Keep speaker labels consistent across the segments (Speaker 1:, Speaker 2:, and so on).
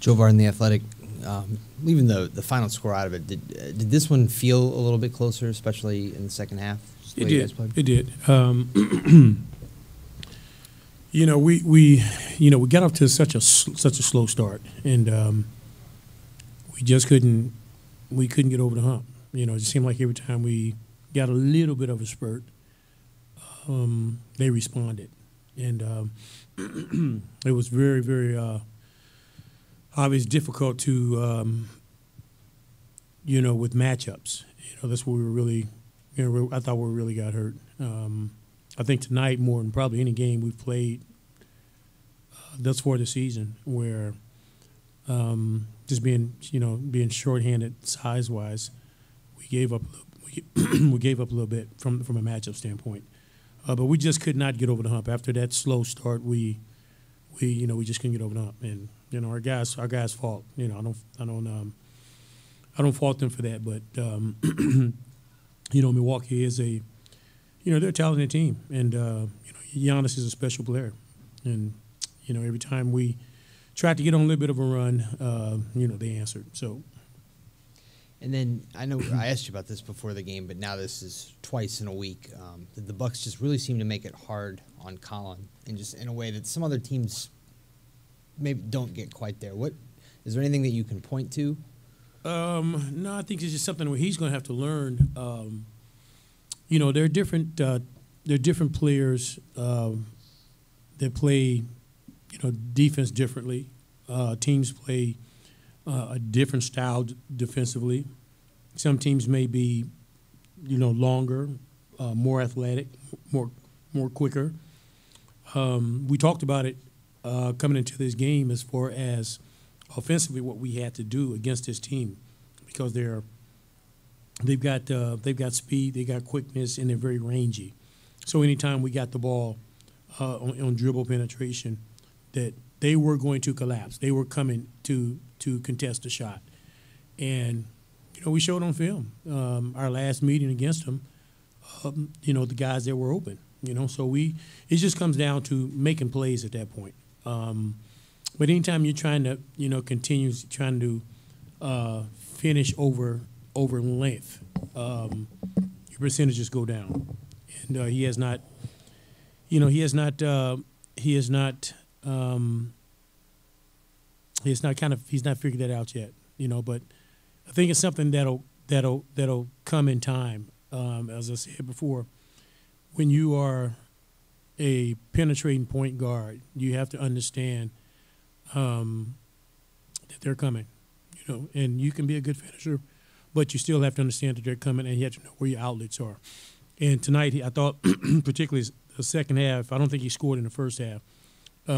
Speaker 1: Jovar and the Athletic, leaving the final score out of it, did this one feel a little bit closer, especially in the second half?
Speaker 2: It did. It did. We got off to such a slow start, and we just couldn't get over the hump. It just seemed like every time we got a little bit of a spurt, they responded, and it was very, very obvious difficult to with matchups. That's where we were really. I thought we really got hurt. I think tonight, more than probably any game we've played thus far this season, where just being shorthanded size-wise, we gave up we gave up a little bit from a matchup standpoint. But we just could not get over the hump after that slow start. We just couldn't get over the hump, and our guys' fault. I don't fault them for that, but Milwaukee is they're a talented team, and Giannis is a special player, and every time we tried to get on a little bit of a run, they answered. So.
Speaker 1: And then I know I asked you about this before the game, but now this is twice in a week. The Bucks just really seem to make it hard on Colin, and just in a way that some other teams maybe don't get quite there. What is there anything that you can point to?
Speaker 2: No, I think it's just something where he's going to have to learn. There are different players that play defense differently. Teams play a different style defensively. Some teams may be, longer, more athletic, more quicker. We talked about it coming into this game as far as offensively what we had to do against this team, because they've got speed, they got quickness, and they're very rangy. So anytime we got the ball on dribble penetration, that they were going to collapse. They were coming to contest the shot. And, we showed on film our last meeting against them, the guys that were open. So it just comes down to making plays at that point. But anytime you're trying to, continue trying to finish over length, your percentages go down. And he's not figured that out yet, but I think it's something that'll come in time. As I said before, when you are a penetrating point guard, you have to understand that they're coming, and you can be a good finisher, but you still have to understand that they're coming, and you have to know where your outlets are. And tonight, I thought, particularly the second half, I don't think he scored in the first half. He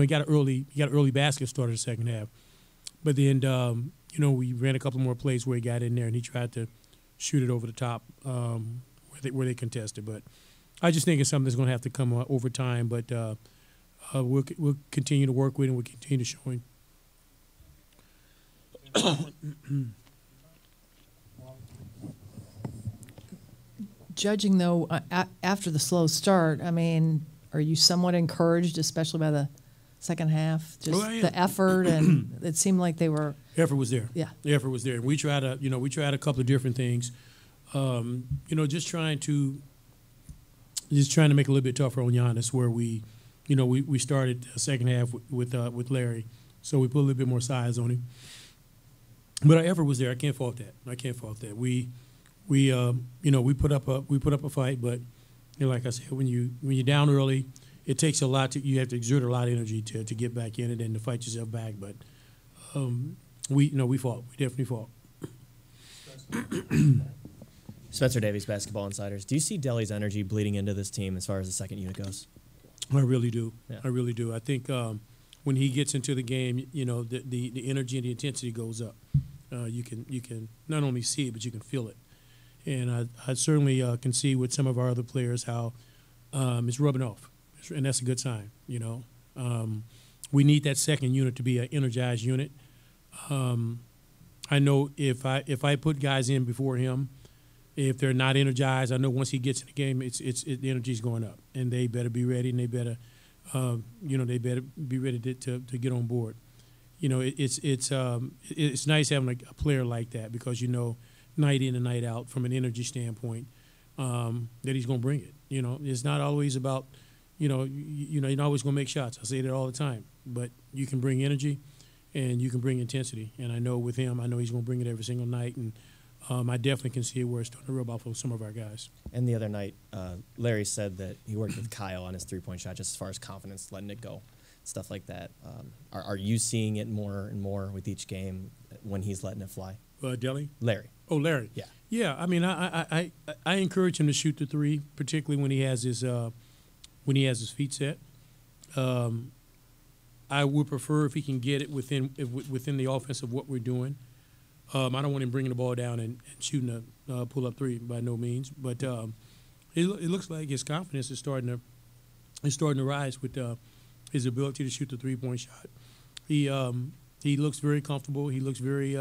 Speaker 2: got an early basket started the second half, but then we ran a couple more plays where he got in there and he tried to shoot it over the top where they contested. But I just think it's something that's going to have to come over time. But we'll continue to work with him. We'll continue to show him.
Speaker 3: Judging, though, after the slow start, are you somewhat encouraged, especially by the second half? Just the effort, and it seemed like they were.
Speaker 2: Effort was there.
Speaker 3: Yeah,
Speaker 2: the effort was there. We tried a couple of different things. Just trying to make it a little bit tougher on Giannis, where we started the second half with Larry, so we put a little bit more size on him. But our effort was there. I can't fault that. We put up a fight, but like I said, when you're down early, it takes a lot. You have to exert a lot of energy to get back in it and to fight yourself back. But we fought. We definitely fought.
Speaker 4: Spencer Davies, Basketball Insiders. Do you see Delly's energy bleeding into this team as far as the second unit goes?
Speaker 2: I really do.
Speaker 4: Yeah.
Speaker 2: I really do. I think when he gets into the game, the energy and the intensity goes up. You can not only see it, but you can feel it. And I certainly can see with some of our other players how it's rubbing off, and that's a good sign. We need that second unit to be an energized unit. I know if I put guys in before him, if they're not energized, I know once he gets in the game, the energy's going up, and they better be ready, and they better be ready to get on board. it's nice having a player like that because night in and night out from an energy standpoint that he's going to bring it. It's not always about you're not always going to make shots. I say that all the time, but you can bring energy and you can bring intensity. And I know with him, he's going to bring it every single night. And I definitely can see where it's starting to rub off on some of our guys.
Speaker 4: And the other night, Larry said that he worked with Kyle on his three-point shot, just as far as confidence, letting it go, stuff like that. Are you seeing it more and more with each game when he's letting it fly?
Speaker 2: Deli?
Speaker 4: Larry.
Speaker 2: Oh, Larry.
Speaker 4: Yeah.
Speaker 2: Yeah. I mean, I encourage him to shoot the three, particularly when he has his feet set. I would prefer if he can get it within the offense of what we're doing. I don't want him bringing the ball down and shooting a pull-up three by no means, but it looks like his confidence is starting to rise with his ability to shoot the three-point shot. He looks very comfortable. He looks very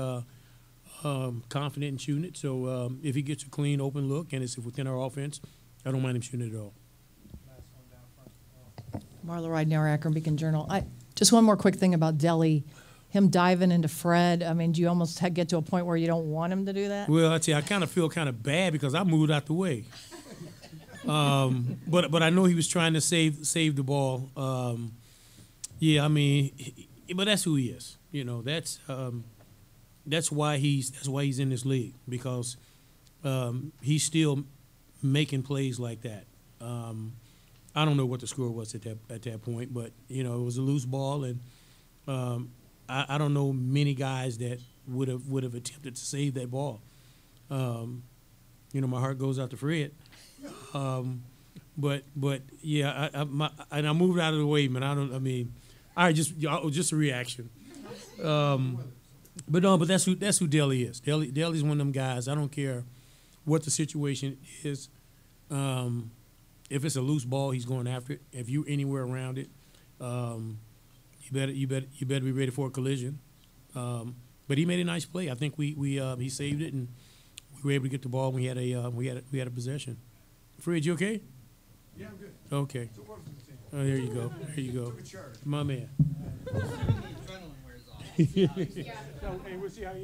Speaker 2: confident in shooting it. So if he gets a clean, open look and it's within our offense, I don't mind him shooting it at all.
Speaker 3: Marla Ridenour, Akron Beacon Journal. Just one more quick thing about Deli. Him diving into Fred, I mean, do you almost get to a point where you don't want him to do that?
Speaker 2: Well, I tell you, I kind of feel kind of bad because I moved out the way. But I know he was trying to save the ball. Yeah, I mean, but that's who he is. That's why he's in this league because he's still making plays like that. I don't know what the score was at that point, but it was a loose ball, and I don't know many guys that would have attempted to save that ball. My heart goes out to Fred, but yeah, I moved out of the way, man. All right, just a reaction. But that's who Deli is. Deli's one of them guys. I don't care what the situation is. If it's a loose ball, he's going after it. If you're anywhere around it, you better be ready for a collision. But he made a nice play. I think he saved it, and we were able to get the ball. When we had a possession. Fred, you okay?
Speaker 5: Yeah, I'm good.
Speaker 2: Okay. Oh, there you go. There you go. My man.
Speaker 1: Adrenaline wears off.
Speaker 2: Hey, we'll see how you.